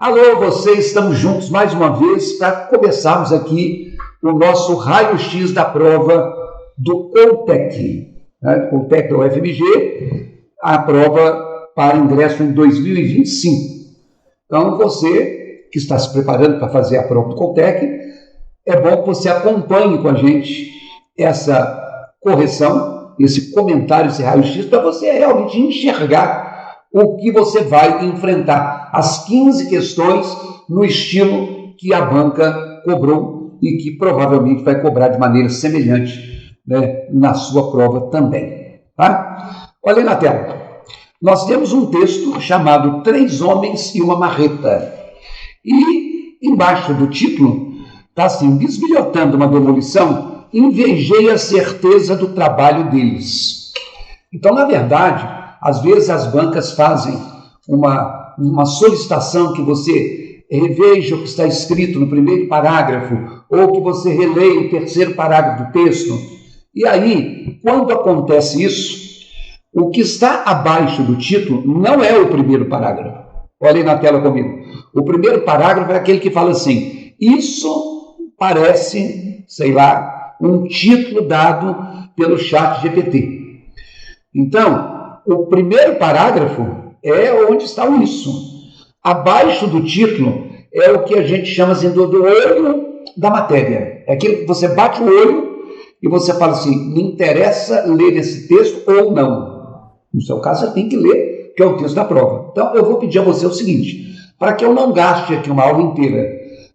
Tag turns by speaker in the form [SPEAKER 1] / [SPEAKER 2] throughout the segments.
[SPEAKER 1] Alô, vocês, estamos juntos mais uma vez para começarmos aqui o nosso raio-x da prova do CONTEC, né? CONTEC da UFMG, a prova para ingresso em 2025. Então, você que está se preparando para fazer a prova do CONTEC, é bom que você acompanhe com a gente essa correção, esse comentário, esse raio-x, para você realmente enxergar o que você vai enfrentar, as 15 questões no estilo que a banca cobrou e que provavelmente vai cobrar de maneira semelhante, né, na sua prova também. Tá? Olha aí na tela. Nós temos um texto chamado 3 Homens e uma Marreta. E embaixo do título está assim: bisbilhotando uma demolição, invejei a certeza do trabalho deles. Então, na verdade, às vezes as bancas fazem uma solicitação que você reveja o que está escrito no primeiro parágrafo, ou que você releia o terceiro parágrafo do texto. E aí, quando acontece isso, o que está abaixo do título não é o primeiro parágrafo. Olha aí na tela comigo. O primeiro parágrafo é aquele que fala assim: isso parece, sei lá, um título dado pelo ChatGPT. Então, o primeiro parágrafo é onde está o isso. Abaixo do título é o que a gente chama assim, do olho da matéria. É aquilo que você bate o olho e você fala assim: me interessa ler esse texto ou não. No seu caso, você tem que ler, que é o texto da prova. Então, eu vou pedir a você o seguinte: para que eu não gaste aqui uma aula inteira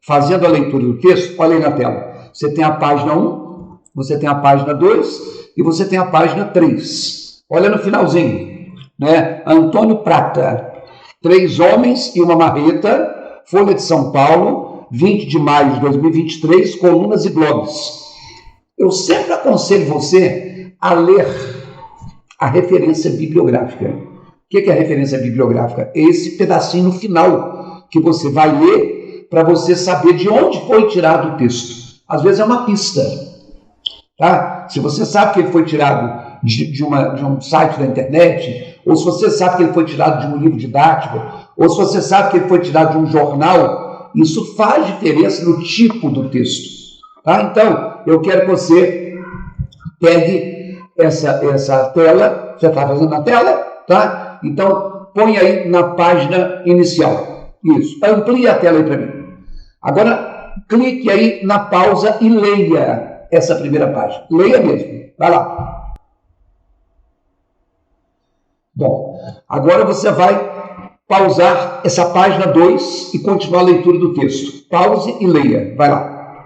[SPEAKER 1] fazendo a leitura do texto, olha aí na tela. Você tem a página 1, você tem a página 2 e você tem a página 3. Olha no finalzinho, né? Antônio Prata, 3 Homens e uma Marreta, Folha de São Paulo, 20 de maio de 2023, colunas e blogs. Eu sempre aconselho você a ler a referência bibliográfica. O que é a referência bibliográfica? É esse pedacinho no final que você vai ler para você saber de onde foi tirado o texto. Às vezes é uma pista. Tá? Se você sabe que ele foi tirado de um site da internet, ou se você sabe que ele foi tirado de um livro didático, ou se você sabe que ele foi tirado de um jornal, isso faz diferença no tipo do texto. Tá? Então, eu quero que você pegue essa tela, você está fazendo na tela, tá? Então, põe aí na página inicial. Isso, amplie a tela aí para mim. Agora, clique aí na pausa e leia essa primeira página. Leia mesmo, vai lá. Bom, agora você vai pausar essa página 2 e continuar a leitura do texto. Pause e leia. Vai lá.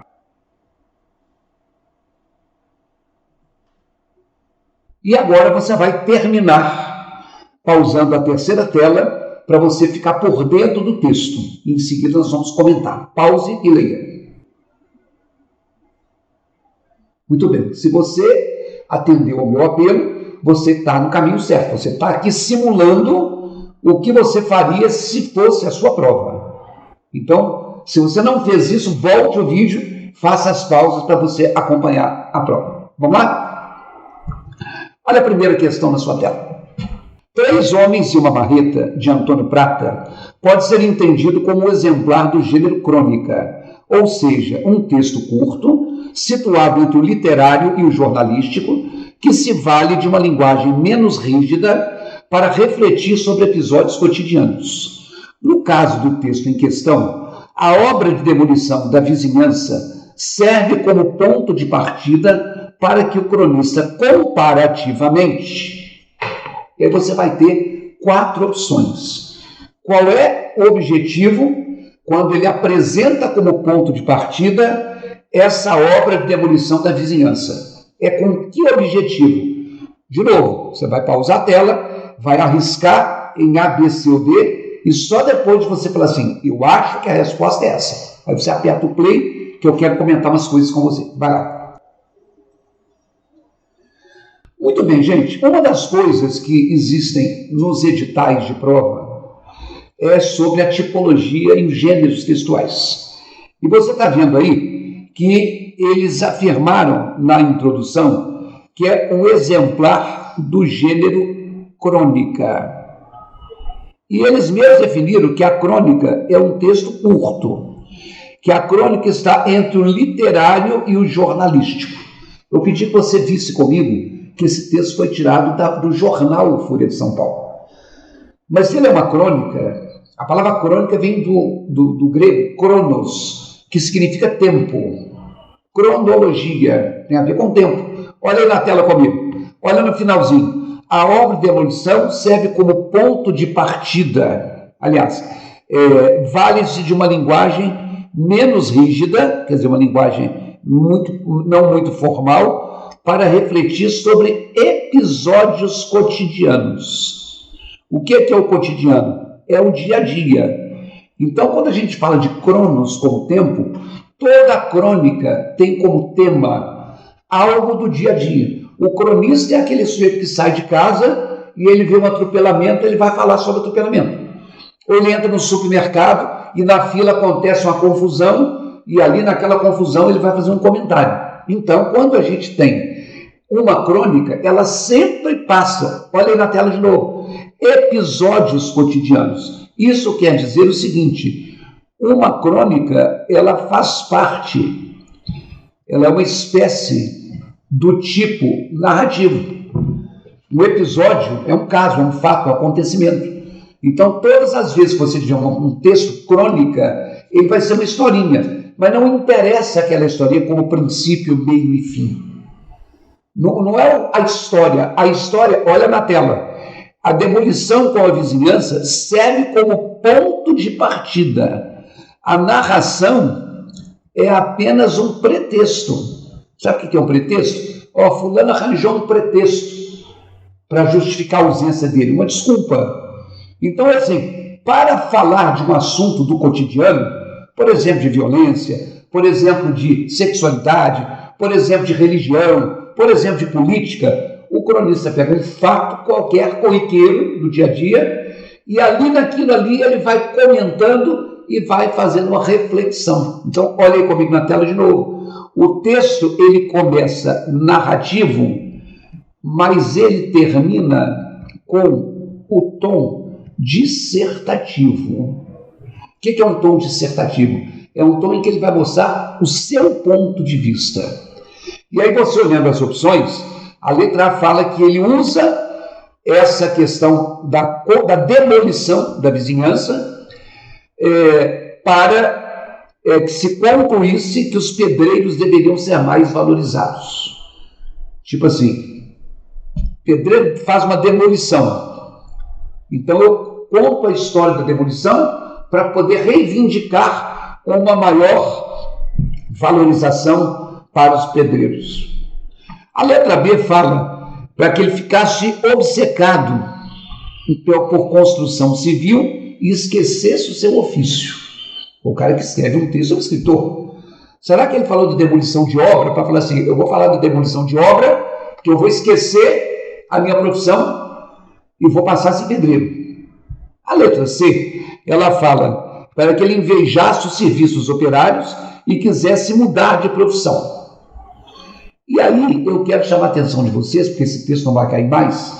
[SPEAKER 1] E agora você vai terminar pausando a terceira tela para você ficar por dentro do texto. Em seguida nós vamos comentar. Pause e leia. Muito bem. Se você atendeu ao meu apelo, você está no caminho certo. Você está aqui simulando o que você faria se fosse a sua prova. Então, se você não fez isso, volte o vídeo, faça as pausas para você acompanhar a prova. Vamos lá? Olha a primeira questão na sua tela. 3 Homens e uma Marreta, de Antônio Prata, pode ser entendido como um exemplar do gênero crônica, ou seja, um texto curto, situado entre o literário e o jornalístico, que se vale de uma linguagem menos rígida para refletir sobre episódios cotidianos. No caso do texto em questão, a obra de demolição da vizinhança serve como ponto de partida para que o cronista comparativamente... E aí você vai ter 4 opções. Qual é o objetivo quando ele apresenta como ponto de partida essa obra de demolição da vizinhança? É com que objetivo? De novo, você vai pausar a tela, vai arriscar em A, B, C ou D, e só depois de você falar assim: eu acho que a resposta é essa. Aí você aperta o play, que eu quero comentar umas coisas com você. Vai lá. Muito bem, gente. Uma das coisas que existem nos editais de prova é sobre a tipologia em gêneros textuais. E você está vendo aí que eles afirmaram na introdução que é um exemplar do gênero crônica. E eles mesmos definiram que a crônica é um texto curto, que a crônica está entre o literário e o jornalístico. Eu pedi que você visse comigo que esse texto foi tirado do jornal Folha de São Paulo. Mas ele é uma crônica, a palavra crônica vem do grego kronos, que significa tempo. Cronologia, tem a ver com tempo. Olha aí na tela comigo, olha no finalzinho. A obra de demolição serve como ponto de partida. Aliás, vale-se de uma linguagem menos rígida, quer dizer, uma linguagem não muito formal, para refletir sobre episódios cotidianos. O que é o cotidiano? É o dia a dia. Então, quando a gente fala de cronos como tempo, toda a crônica tem como tema algo do dia a dia. O cronista é aquele sujeito que sai de casa e ele vê um atropelamento, ele vai falar sobre atropelamento. Ou ele entra no supermercado e na fila acontece uma confusão e ali naquela confusão ele vai fazer um comentário. Então, quando a gente tem uma crônica, ela sempre passa, olha aí na tela de novo, episódios cotidianos. Isso quer dizer o seguinte: uma crônica, ela faz parte, ela é uma espécie do tipo narrativo. Um episódio é um caso, é um fato, é um acontecimento. Então, todas as vezes que você tiver um texto crônica, ele vai ser uma historinha, mas não interessa aquela historinha como princípio, meio e fim. Não é a história, olha na tela, a demolição com a vizinhança serve como ponto de partida. A narração é apenas um pretexto. Sabe o que é um pretexto? Fulano arranjou um pretexto para justificar a ausência dele, uma desculpa. Então, é assim, para falar de um assunto do cotidiano, por exemplo, de violência, por exemplo, de sexualidade, por exemplo, de religião, por exemplo, de política, o cronista pega um fato qualquer, corriqueiro, do dia a dia, e ali naquilo ali ele vai comentando e vai fazendo uma reflexão. Então, olha aí comigo na tela de novo. O texto, ele começa narrativo, mas ele termina com o tom dissertativo. O que é um tom dissertativo? É um tom em que ele vai mostrar o seu ponto de vista. E aí você olhando as opções, a letra A fala que ele usa essa questão da demolição da vizinhança para que se concluísse que os pedreiros deveriam ser mais valorizados. Tipo assim, pedreiro faz uma demolição. Então eu conto a história da demolição para poder reivindicar uma maior valorização para os pedreiros. A letra B fala para que ele ficasse obcecado por construção civil e esquecesse o seu ofício. O cara que escreve um texto é um escritor. Será que ele falou de demolição de obra para falar assim, eu vou falar de demolição de obra porque eu vou esquecer a minha profissão e vou passar a ser pedreiro? A letra C, ela fala para que ele invejasse os serviços operários e quisesse mudar de profissão. E aí eu quero chamar a atenção de vocês, porque esse texto não vai cair mais,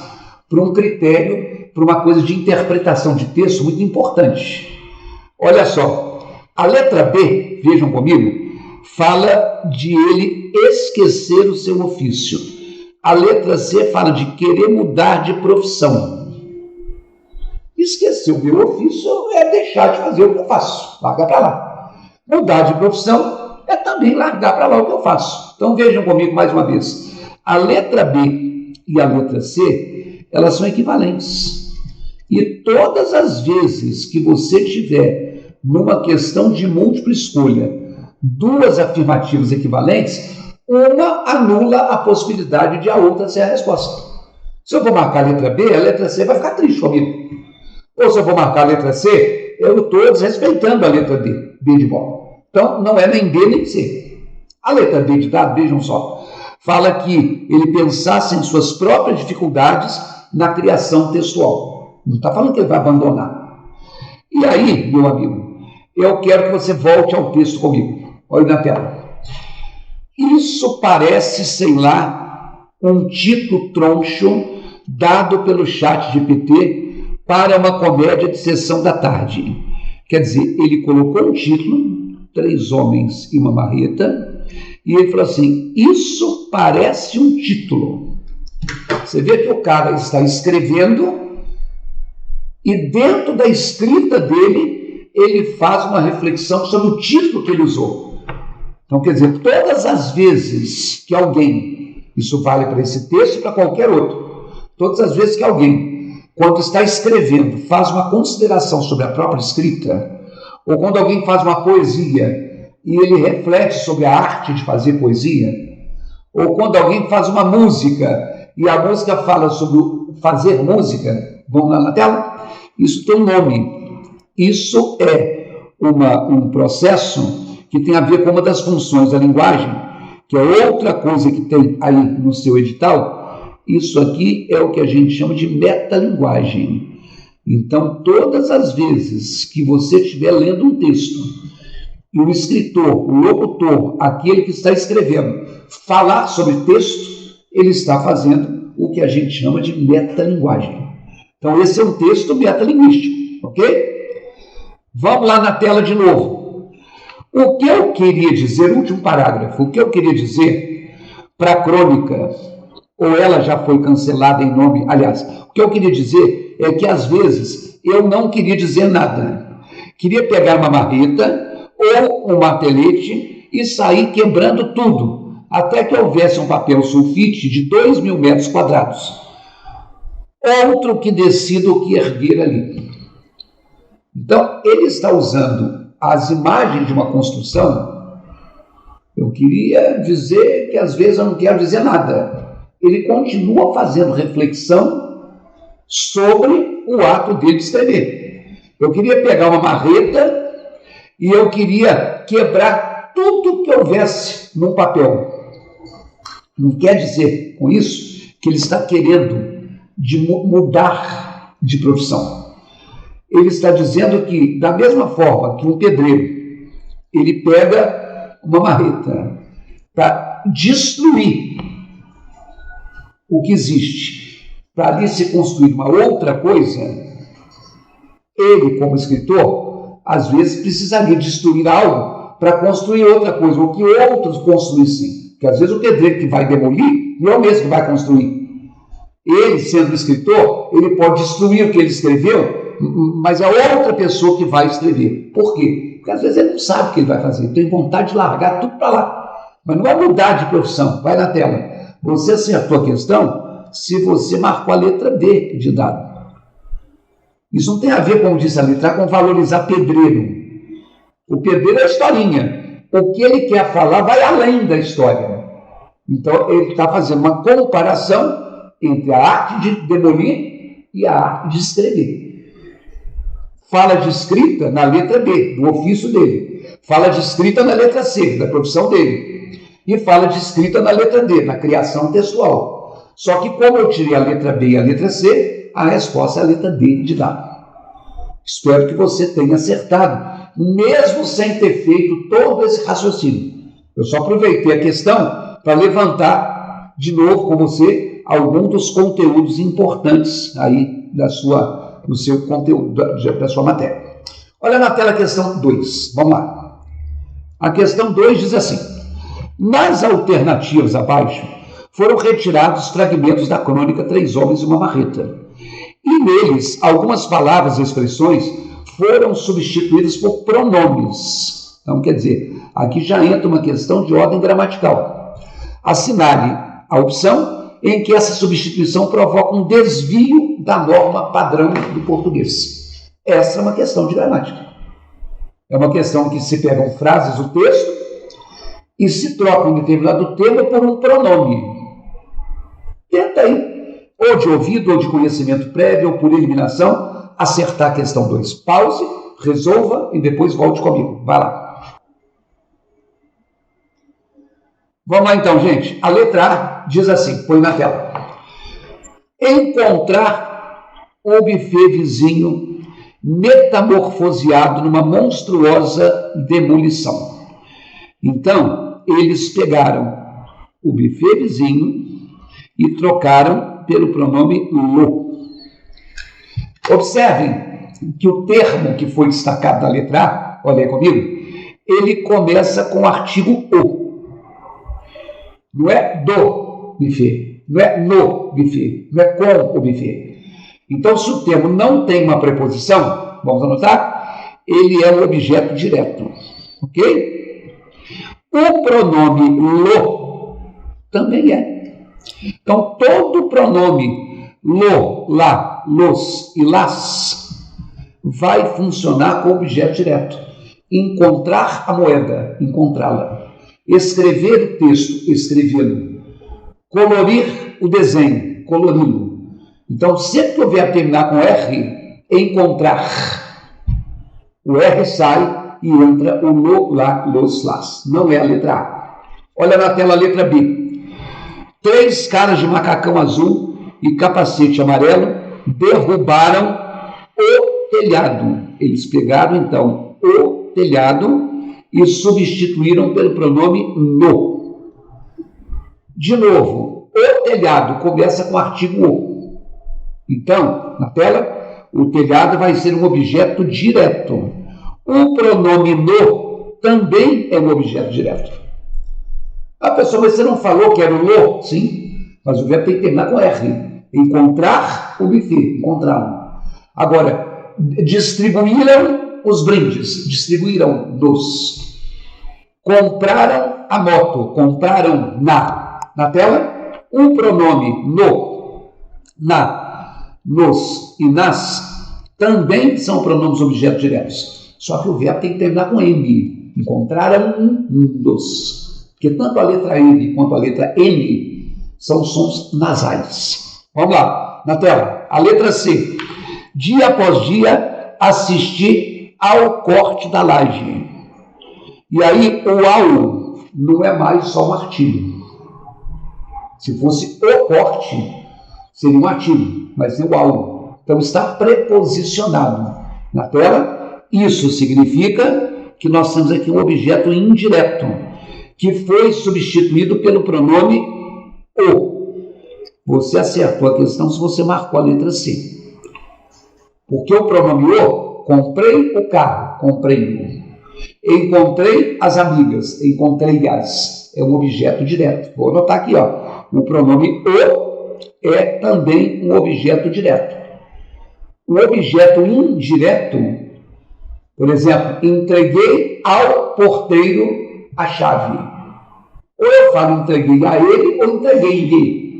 [SPEAKER 1] para um critério, para uma coisa de interpretação de texto muito importante. Olha só, a letra B, vejam comigo, fala de ele esquecer o seu ofício. A letra C fala de querer mudar de profissão. Esquecer o meu ofício é deixar de fazer o que eu faço, larga para lá. Mudar de profissão é também largar para lá o que eu faço. Então vejam comigo mais uma vez. A letra B e a letra C, elas são equivalentes. E todas as vezes que você tiver numa questão de múltipla escolha duas afirmativas equivalentes, uma anula a possibilidade de a outra ser a resposta. Se eu vou marcar a letra C vai ficar triste comigo. Ou se eu vou marcar a letra C, eu estou desrespeitando a letra D, B de bola. Então, não é nem B nem C. A letra D de dado, vejam só, fala que ele pensasse em suas próprias dificuldades na criação textual. Não está falando que ele vai abandonar. E aí, meu amigo, eu quero que você volte ao texto comigo. Olha na tela. Isso parece, sei lá, um título troncho dado pelo chat GPT para uma comédia de sessão da tarde. Quer dizer, ele colocou um título, 3 homens e uma marreta, e ele falou assim, isso parece um título. Você vê que o cara está escrevendo e dentro da escrita dele, ele faz uma reflexão sobre o título que ele usou. Então, quer dizer, todas as vezes que alguém, isso vale para esse texto e para qualquer outro, todas as vezes que alguém, quando está escrevendo, faz uma consideração sobre a própria escrita, ou quando alguém faz uma poesia e ele reflete sobre a arte de fazer poesia, ou quando alguém faz uma música e a música fala sobre fazer música, vamos lá na tela? Isso tem um nome. Isso é um processo que tem a ver com uma das funções da linguagem, que é outra coisa que tem aí no seu edital. Isso aqui é o que a gente chama de metalinguagem. Então, todas as vezes que você estiver lendo um texto e o escritor, o locutor, aquele que está escrevendo, falar sobre texto, ele está fazendo o que a gente chama de metalinguagem. Então, esse é um texto metalinguístico, ok? Vamos lá na tela de novo. O que eu queria dizer, último parágrafo, o que eu queria dizer para a crônica, ou ela já foi cancelada em nome, aliás, o que eu queria dizer é que às vezes eu não queria dizer nada. Queria pegar uma marreta ou um martelete e sair quebrando tudo, até que houvesse um papel sulfite de 2.000 metros quadrados. Outro que decida o que erguer ali. Então, ele está usando as imagens de uma construção. Eu queria dizer que às vezes eu não quero dizer nada. Ele continua fazendo reflexão sobre o ato dele de escrever. Eu queria pegar uma marreta e eu queria quebrar tudo que houvesse no papel. Não quer dizer com isso que ele está querendo mudar de profissão. Ele está dizendo que, da mesma forma que um pedreiro, ele pega uma marreta para destruir o que existe, para ali se construir uma outra coisa, ele, como escritor, às vezes precisaria destruir algo para construir outra coisa, ou que outros construíssem. Porque às vezes o pedreiro que vai demolir não é o mesmo que vai construir. Ele, sendo escritor, ele pode destruir o que ele escreveu, mas é outra pessoa que vai escrever. Por quê? Porque às vezes ele não sabe o que ele vai fazer, tem vontade de largar tudo para lá. Mas não é mudar de profissão, vai na tela. Você acertou a questão se você marcou a letra B de dado. Isso não tem a ver, como disse a letra A, com valorizar pedreiro. O pedreiro é a historinha. O que ele quer falar vai além da história. Então, ele está fazendo uma comparação entre a arte de demolir e a arte de escrever. Fala de escrita na letra B, do ofício dele. Fala de escrita na letra C, da profissão dele. E fala de escrita na letra D, na criação textual. Só que como eu tirei a letra B e a letra C, a resposta é a letra D de dado. Espero que você tenha acertado, mesmo sem ter feito todo esse raciocínio. Eu só aproveitei a questão para levantar de novo com você algum dos conteúdos importantes aí do seu conteúdo, da sua matéria. Olha na tela a questão 2, vamos lá. A questão 2 diz assim: nas alternativas abaixo foram retirados fragmentos da crônica 3 Homens e uma Marreta. E neles, algumas palavras e expressões foram substituídas por pronomes. Então, quer dizer, aqui já entra uma questão de ordem gramatical. Assinale a opção em que essa substituição provoca um desvio da norma padrão do português. Essa é uma questão de gramática. É uma questão que se pegam frases do texto e se troca um determinado termo por um pronome. Tenta aí, ou de ouvido, ou de conhecimento prévio, ou por eliminação, acertar a questão 2. Pause, resolva e depois volte comigo. Vai lá. Vamos lá então, gente. A letra A diz assim, põe na tela. Encontrar o buffet vizinho metamorfoseado numa monstruosa demolição. Então, eles pegaram o buffet vizinho e trocaram pelo pronome lo. Observem que o termo que foi destacado na letra A, olha aí comigo, ele começa com o artigo o. Não é do buffet, não é no buffet, não é com o buffet. Então, se o termo não tem uma preposição, vamos anotar, ele é um objeto direto, ok? O pronome lo também é. Então, todo pronome lo, lá, los e las vai funcionar como objeto direto. Encontrar a moeda, encontrá-la. Escrever o texto, escrevê-lo. Colorir o desenho, colori-lo. Então, sempre que o verbo terminar com R, encontrar, o R sai e entra o lo, lá, los, las. Não é a letra A. Olha na tela a letra B. 3 caras de macacão azul e capacete amarelo derrubaram o telhado. Eles pegaram, então, o telhado e substituíram pelo pronome no. De novo, o telhado começa com o artigo o. Então, na tela, o telhado vai ser um objeto direto. O pronome no também é um objeto direto. A pessoa, mas você não falou que era o lo? Sim, mas o verbo tem que terminar com R. Encontrar o buffet, encontraram. Agora, distribuíram os brindes, distribuíram dos. Compraram a moto, compraram na tela, o pronome no, na, nos e nas também são pronomes objetos diretos. Só que o verbo tem que terminar com N. Encontraram dos. Porque tanto a letra M quanto a letra N são sons nasais. Vamos lá, na tela. A letra C. Dia após dia, assisti ao corte da laje. E aí, o ao não é mais só um artigo. Se fosse o corte, seria um artigo, mas é o ao. Então, está preposicionado. Na tela, isso significa que nós temos aqui um objeto indireto, que foi substituído pelo pronome o. Você acertou a questão se você marcou a letra C. Porque o pronome o, comprei o carro, comprei-o. Encontrei as amigas, encontrei-as. É um objeto direto. Vou anotar aqui, ó. O pronome o é também um objeto direto. O objeto indireto, por exemplo, entreguei ao porteiro a chave. Ou eu falo entreguei a ele ou entreguei-lhe.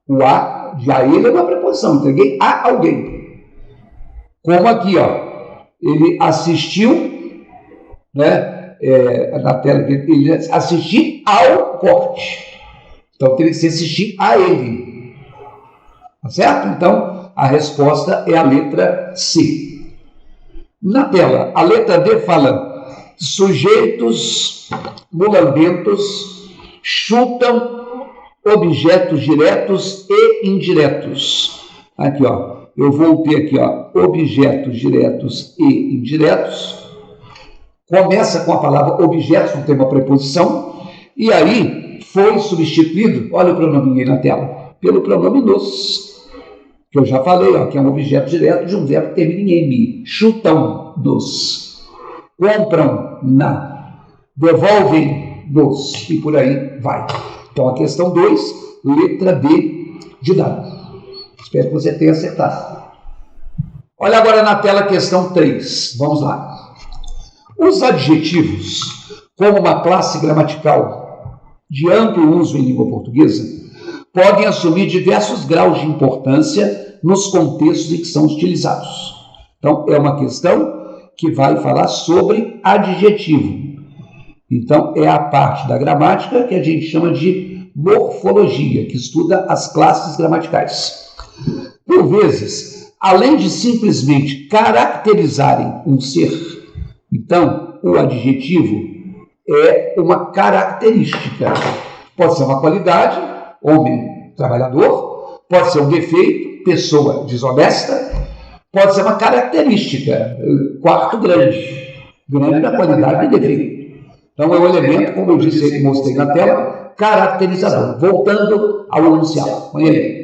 [SPEAKER 1] O a de a ele é uma preposição, entreguei a alguém. Como aqui, ó, ele assistiu, né, na tela, ele assistiu ao corte. Então, teria que se assistir a ele. Tá certo? Então, a resposta é a letra C. Na tela, a letra D fala: sujeitos mulambentos chutam objetos diretos e indiretos. Aqui, ó. Eu voltei aqui, ó. Objetos diretos e indiretos. Começa com a palavra objetos, não tem uma preposição. E aí foi substituído, olha o pronome aí na tela, pelo pronome nos. Que eu já falei, ó, que é um objeto direto de um verbo que termina em M. Chutam nos. Compram na. Devolvem nos. E por aí vai. Então, a questão 2, letra D de dado. Espero que você tenha acertado. Olha agora na tela a questão 3. Vamos lá. Os adjetivos, como uma classe gramatical de amplo uso em língua portuguesa, podem assumir diversos graus de importância nos contextos em que são utilizados. Então, é uma questão que vai falar sobre adjetivo. Então, é a parte da gramática que a gente chama de morfologia, que estuda as classes gramaticais. Por vezes, além de simplesmente caracterizarem um ser, então, o adjetivo é uma característica. Pode ser uma qualidade, homem trabalhador, pode ser um defeito, pessoa desonesta, pode ser uma característica, quarto grande da qualidade e defeito. Então, é um elemento, como eu disse, mostrei na tela, caracterizador. Voltando ao enunciado. Olha aí.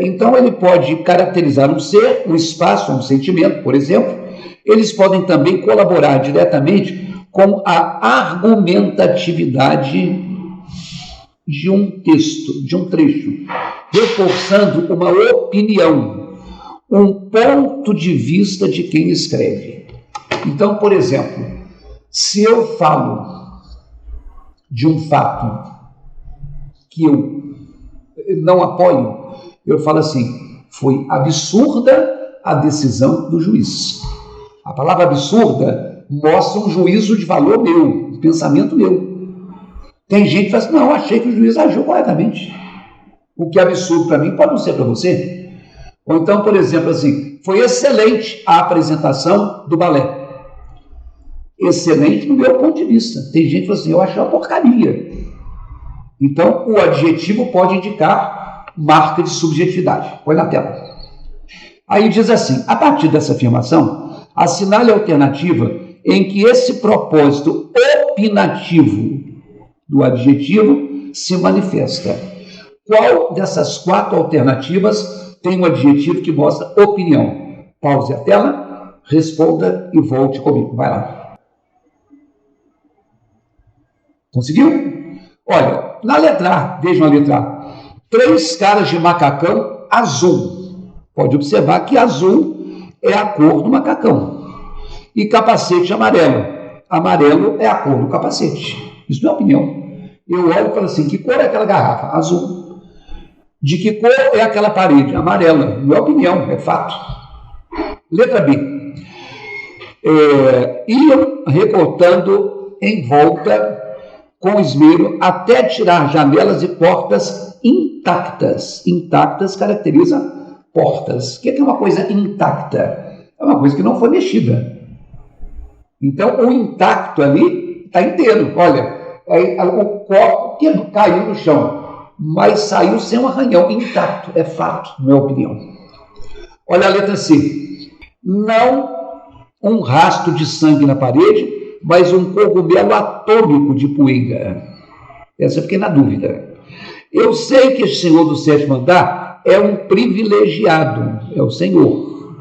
[SPEAKER 1] Então, ele pode caracterizar um ser, um espaço, um sentimento, por exemplo. Eles podem também colaborar diretamente com a argumentatividade de um texto, de um trecho, reforçando uma opinião, um ponto de vista de quem escreve. Então, por exemplo, se eu falo de um fato que eu não apoio, eu falo assim: foi absurda a decisão do juiz. A palavra absurda mostra um juízo de valor meu, um pensamento meu. Tem gente que fala assim: não, achei que o juiz agiu corretamente. O que é absurdo para mim pode não ser para você. Ou então, por exemplo, assim: foi excelente a apresentação do balé. Excelente no meu ponto de vista. Tem gente que fala assim: eu achei uma porcaria. Então, o adjetivo pode indicar marca de subjetividade. Põe na tela. Aí diz assim: a partir dessa afirmação, assinale a alternativa em que esse propósito opinativo do adjetivo se manifesta. Qual dessas 4 alternativas tem um adjetivo que mostra opinião? Pause a tela, responda e volte comigo. Vai lá. Conseguiu? Olha, na letra A, vejam a letra A. 3 caras de macacão azul. Pode observar que azul é a cor do macacão. E capacete amarelo. Amarelo é a cor do capacete. Isso não é opinião. Eu olho e falo assim: que cor é aquela garrafa? Azul. De que cor é aquela parede? Amarela. Não é opinião, é fato. Letra B. Iam recortando em volta com esmero até tirar janelas e portas intactas. Intactas caracteriza portas. O que é uma coisa intacta? É uma coisa que não foi mexida. Então, o intacto ali está inteiro. Olha, o copo que caiu no chão, mas saiu sem um arranhão, intacto. É fato, não é opinião. Olha a letra C. Não um rastro de sangue na parede, mas um cogumelo atômico de poeira. Essa eu fiquei na dúvida. Eu sei que esse senhor do 7º andar é um privilegiado, é o senhor,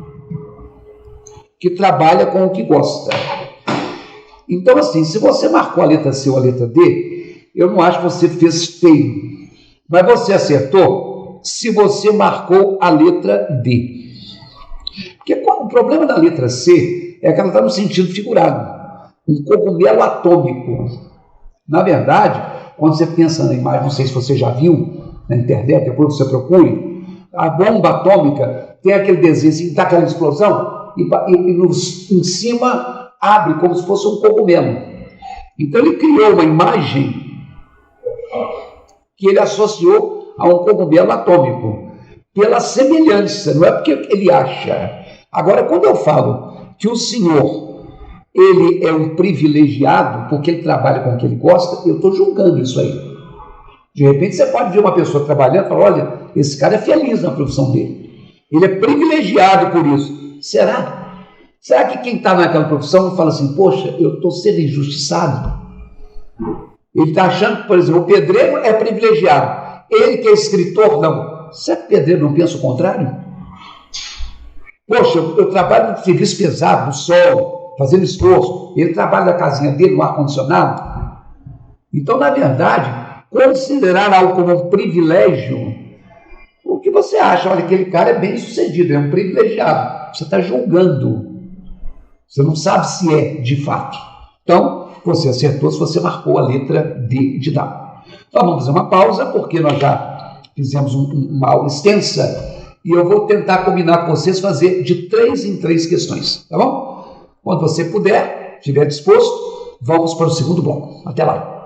[SPEAKER 1] que trabalha com o que gosta. Então, assim, se você marcou a letra C ou a letra D, eu não acho que você fez feio. Mas você acertou se você marcou a letra D. Porque o problema da letra C é que ela está no sentido figurado. Um cogumelo atômico. Na verdade, quando você pensa na imagem, não sei se você já viu na internet, depois você procure, a bomba atômica tem aquele desenho assim, dá aquela explosão e em cima abre como se fosse um cogumelo. Então ele criou uma imagem que ele associou a um cogumelo atômico, pela semelhança, não é porque ele acha. Agora, quando eu falo que o senhor ele é um privilegiado porque ele trabalha com o que ele gosta, eu estou julgando isso aí. De repente você pode ver uma pessoa trabalhando e falar: olha, esse cara é feliz na profissão dele. Ele é privilegiado por isso. Será? Será que quem está naquela profissão fala assim: poxa, eu estou sendo injustiçado? Ele está achando que, por exemplo, o pedreiro é privilegiado. Ele que é escritor, não. Será que o pedreiro não pensa o contrário? Poxa, eu trabalho no serviço pesado, no sol, fazendo esforço. Ele trabalha na casinha dele, no ar-condicionado. Então, na verdade, considerar algo como um privilégio, o que você acha? Olha, aquele cara é bem sucedido, é um privilegiado. Você está julgando. Você não sabe se é de fato. Então, você acertou se você marcou a letra D de dado. Então, vamos fazer uma pausa, porque nós já fizemos uma aula extensa e eu vou tentar combinar com vocês fazer de 3 em 3 questões, tá bom? Quando você puder, estiver disposto, vamos para o segundo bloco. Até lá.